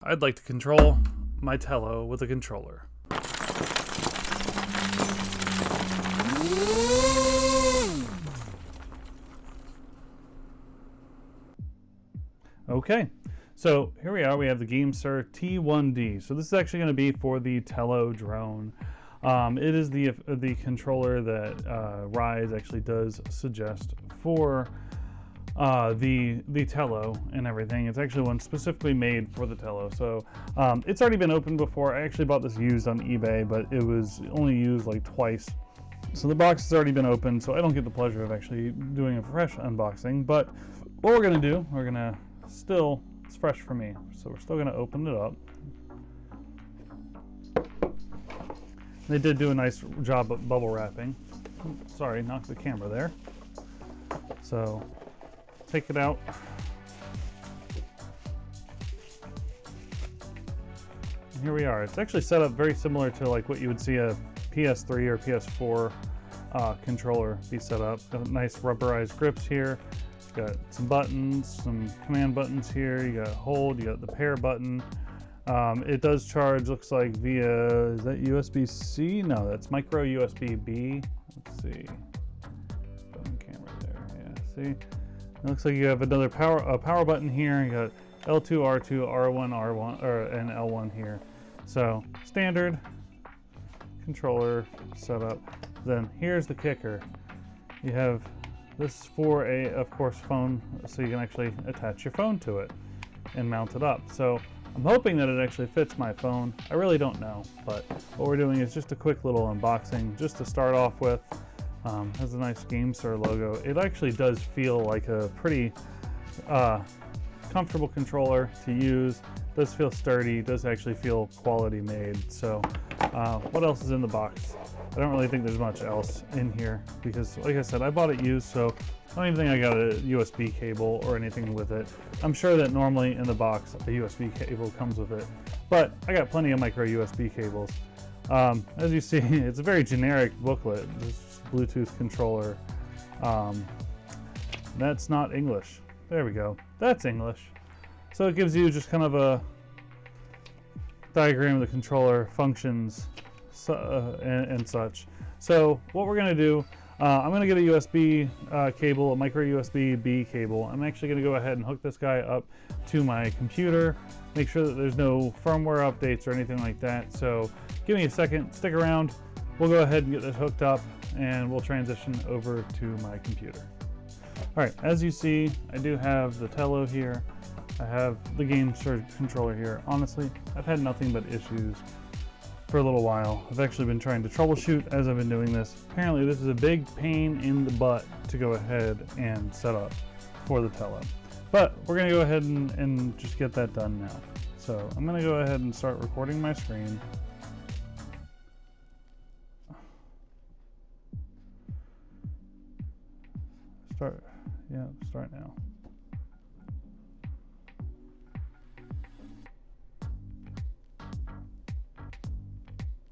I'd like to control my Tello with a controller. Okay, so here we are. We have the GameSir T1D. So this is actually going to be for the Tello drone. It is the controller that Ryze actually does suggest for the Tello and everything. It's actually one specifically made for the Tello. So it's already been opened before. I actually bought this used on eBay, but it was only used like twice. So the box has already been opened, so I don't get the pleasure of actually doing a fresh unboxing. But what we're gonna do, it's fresh for me. So we're still gonna open it up. They did do a nice job of bubble wrapping. Sorry, knocked the camera there. So take it out. And here we are. It's actually set up very similar to like what you would see a PS3 or PS4 controller be set up. Got nice rubberized grips here. Got some buttons, some command buttons here. You got hold, you got the pair button. It does charge, looks like via, is that USB-C? No, that's micro USB-B. Let's see. On camera there, yeah, see? It looks like you have another power button here. You got L2, R2, R1, R1, and L1 here. So standard controller setup. Then here's the kicker. You have this for a, of course, phone, so you can actually attach your phone to it and mount it up. So I'm hoping that it actually fits my phone. I really don't know, but what we're doing is just a quick little unboxing just to start off with. Has a nice GameSir logo. It actually does feel like a pretty comfortable controller to use. Does feel sturdy, does actually feel quality made. So what else is in the box? I don't really think there's much else in here because, like I said, I bought it used, so I don't even think I got a USB cable or anything with it. I'm sure that normally in the box a USB cable comes with it, but I got plenty of micro USB cables. As you see, it's a very generic booklet. This Bluetooth controller. That's not English. There we go. That's English. So it gives you just kind of a diagram of the controller, functions, and such. So what we're going to do, I'm going to get a USB cable, a micro USB-B cable. I'm actually going to go ahead and hook this guy up to my computer, make sure that there's no firmware updates or anything like that. So give me a second, stick around. We'll go ahead and get this hooked up and we'll transition over to my computer. All right, as you see, I do have the Tello here. I have the GameSir controller here. Honestly, I've had nothing but issues for a little while. I've actually been trying to troubleshoot as I've been doing this. Apparently this is a big pain in the butt to go ahead and set up for the Tello. But we're gonna go ahead and just get that done now. So I'm gonna go ahead and start recording my screen. Start now.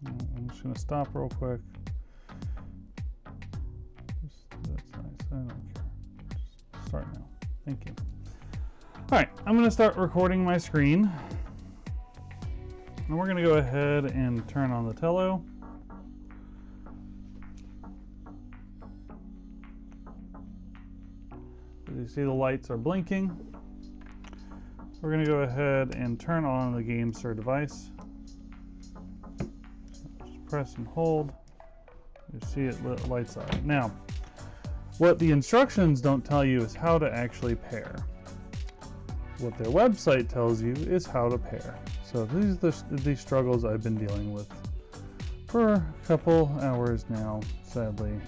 I'm just going to stop real quick. That's nice. I don't care. Just start now. Thank you. All right, I'm going to start recording my screen. And we're going to go ahead and turn on the Tello. As you see, the lights are blinking. We're going to go ahead and turn on the GameSir device. Just press and hold. You see it lights up. Now, what the instructions don't tell you is how to actually pair. What their website tells you is how to pair. So these are the struggles I've been dealing with for a couple hours now, sadly.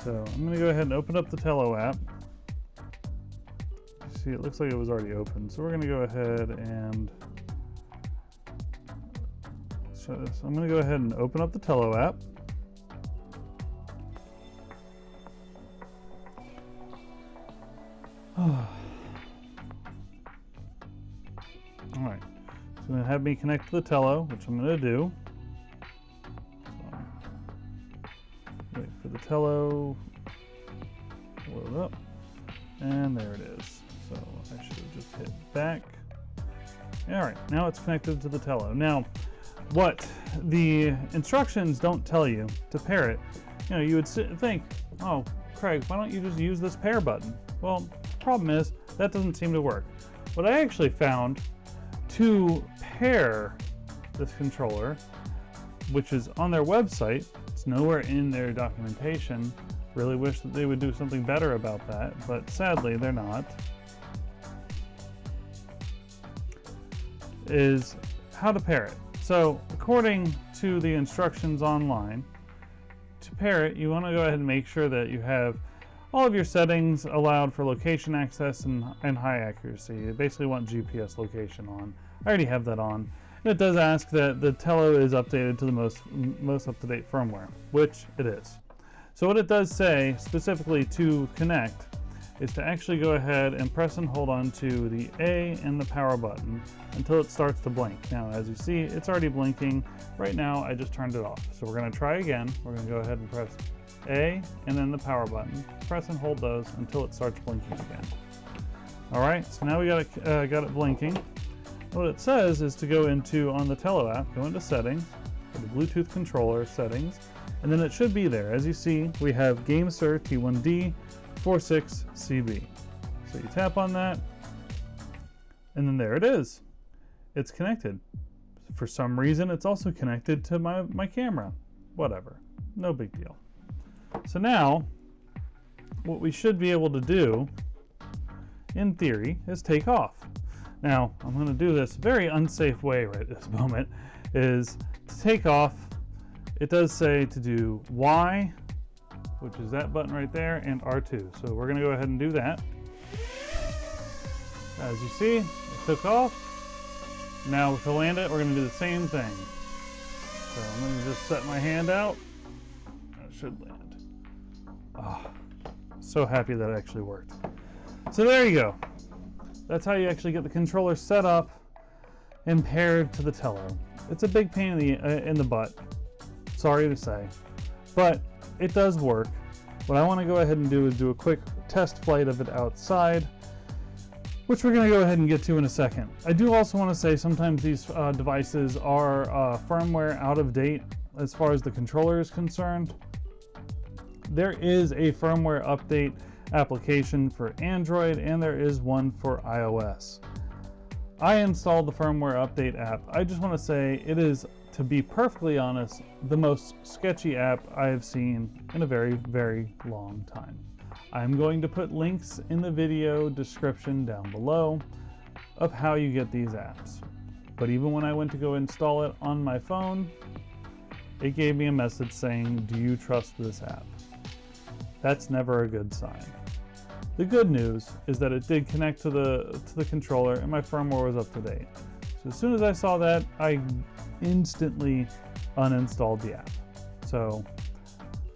So I'm going to go ahead and open up the Tello app. See, it looks like it was already open, so we're going to go ahead and show this. I'm going to go ahead and open up the Tello app. All right, so I'm going to have me connect to the Tello, which I'm going to do. So, wait for the Tello to load up, and there it is. So I should have just hit back. All right, now it's connected to the Tello. Now, what the instructions don't tell you to pair it, you know, you would think, oh, Craig, why don't you just use this pair button? Well, the problem is that doesn't seem to work. What I actually found to pair this controller, which is on their website, it's nowhere in their documentation. Really wish that they would do something better about that, but sadly they're not, is how to pair it. So according to the instructions online, to pair it, you want to go ahead and make sure that you have all of your settings allowed for location access and high accuracy. You basically want GPS location on. I already have that on. And it does ask that the Tello is updated to the most up-to-date firmware, which it is. So what it does say specifically to connect is to actually go ahead and press and hold on to the A and the power button until it starts to blink. Now, as you see, it's already blinking. Right now, I just turned it off. So we're going to try again. We're going to go ahead and press A and then the power button. Press and hold those until it starts blinking again. All right, so now we got it blinking. What it says is to go into, on the Tello app, go into settings, go to Bluetooth controller settings, and then it should be there. As you see, we have GameSir T1D 46CB. So you tap on that, and then there it is. It's connected. For some reason, it's also connected to my camera. Whatever, no big deal. So now, what we should be able to do, in theory, is take off. Now, I'm going to do this very unsafe way right at this moment, is to take off. It does say to do Y, which is that button right there, and R2. So we're going to go ahead and do that. As you see, it took off. Now to land it, we're going to do the same thing. So I'm going to just set my hand out. It should land. Oh, so happy that it actually worked. So there you go. That's how you actually get the controller set up and paired to the Tello. It's a big pain in the butt. Sorry to say, but it does work. What I want to go ahead and do is do a quick test flight of it outside, which we're going to go ahead and get to in a second. I do also want to say sometimes these devices are firmware out of date as far as the controller is concerned. There is a firmware update application for Android and there is one for iOS. I installed the firmware update app. I just want to say it is, to be perfectly honest, the most sketchy app I have seen in a very, very long time. I'm going to put links in the video description down below of how you get these apps. But even when I went to go install it on my phone, it gave me a message saying, do you trust this app? That's never a good sign. The good news is that it did connect to the controller and my firmware was up to date. So as soon as I saw that, I instantly uninstalled the app. So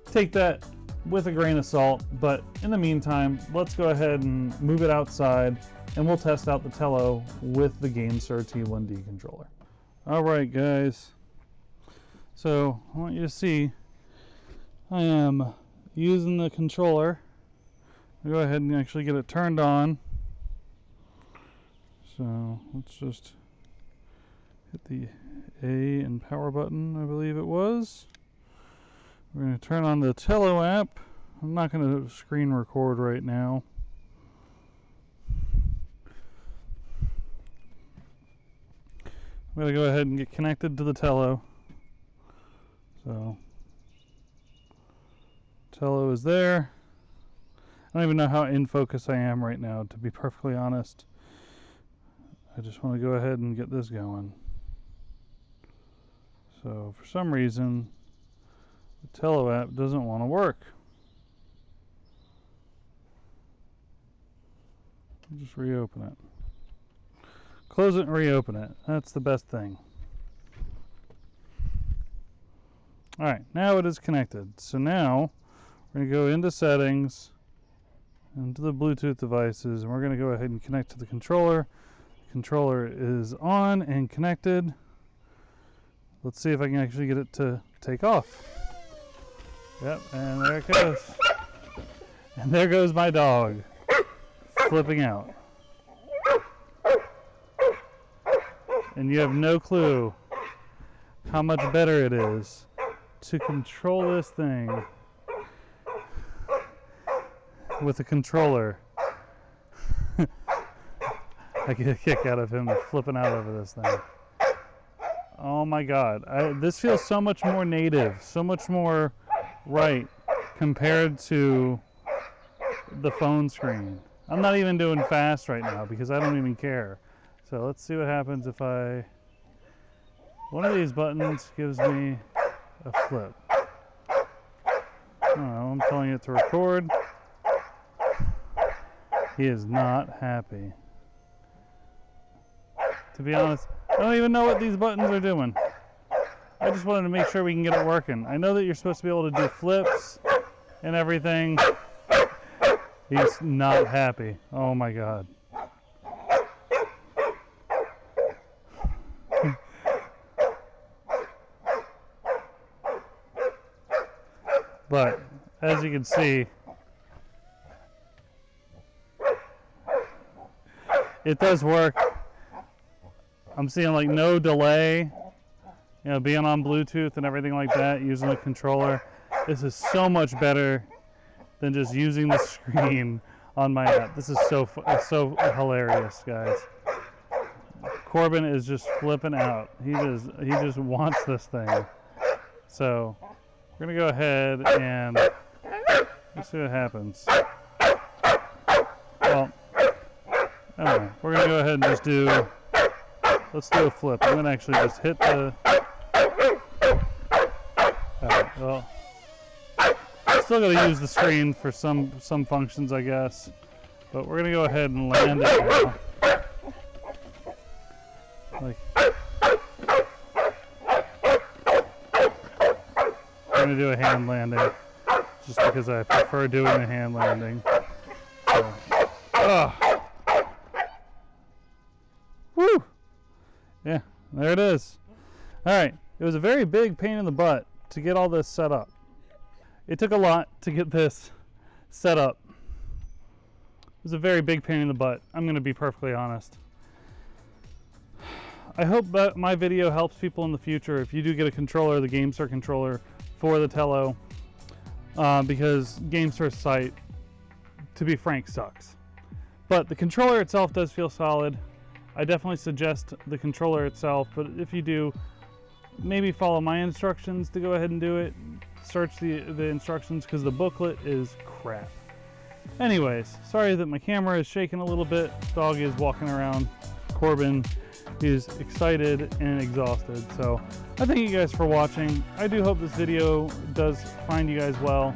take that with a grain of salt, but in the meantime, let's go ahead and move it outside and we'll test out the Tello with the GameSir T1D controller. All right, guys. So I want you to see I am using the controller. I'll go ahead and actually get it turned on. So let's just hit the A and power button, I believe it was. We're going to turn on the Tello app. I'm not going to screen record right now. I'm going to go ahead and get connected to the Tello. So Tello is there. I don't even know how in focus I am right now, to be perfectly honest. I just want to go ahead and get this going. So for some reason, the Tello app doesn't want to work. Just reopen it. Close it and reopen it. That's the best thing. Alright, now it is connected. So now we're going to go into settings, into the Bluetooth devices, and we're going to go ahead and connect to the controller. The controller is on and connected. Let's see if I can actually get it to take off. Yep, and there it goes. And there goes my dog, flipping out. And you have no clue how much better it is to control this thing with a controller. I get a kick out of him flipping out over this thing. Oh my God, this feels so much more native, so much more right compared to the phone screen. I'm not even doing fast right now because I don't even care. So let's see what happens if one of these buttons gives me a flip. Oh, I'm telling it to record. He is not happy. To be honest, I don't even know what these buttons are doing. I just wanted to make sure we can get it working. I know that you're supposed to be able to do flips and everything. He's not happy. Oh my God. But as you can see, it does work. I'm seeing like no delay, you know, being on Bluetooth and everything like that, using the controller. This is so much better than just using the screen on my app. This is so hilarious, guys. Corbin is just flipping out. He just wants this thing. So we're gonna go ahead and let's see what happens. Well, anyway, we're gonna go ahead and just let's do a flip. I'm gonna actually just hit the. Alright, well, still gotta use the screen for some functions, I guess. But we're gonna go ahead and land it now. Like, I'm gonna do a hand landing, just because I prefer doing a hand landing. So, woo! Yeah, there it is. Alright, it was a very big pain in the butt to get all this set up. It took a lot to get this set up. It was a very big pain in the butt, I'm going to be perfectly honest. I hope that my video helps people in the future if you do get a controller, the GameSir controller for the Tello, because GameSir's site, to be frank, sucks. But the controller itself does feel solid. I definitely suggest the controller itself, but if you do, maybe follow my instructions to go ahead and do it. Search the instructions, because the booklet is crap. Anyways, sorry that my camera is shaking a little bit. Dog is walking around. Corbin is excited and exhausted. So I thank you guys for watching. I do hope this video does find you guys well.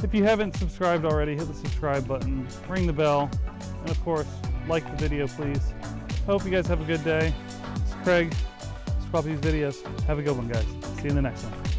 If you haven't subscribed already, hit the subscribe button, ring the bell, and of course, like the video, please. Hope you guys have a good day. It's Craig. Subscribe to these videos. Have a good one, guys. See you in the next one.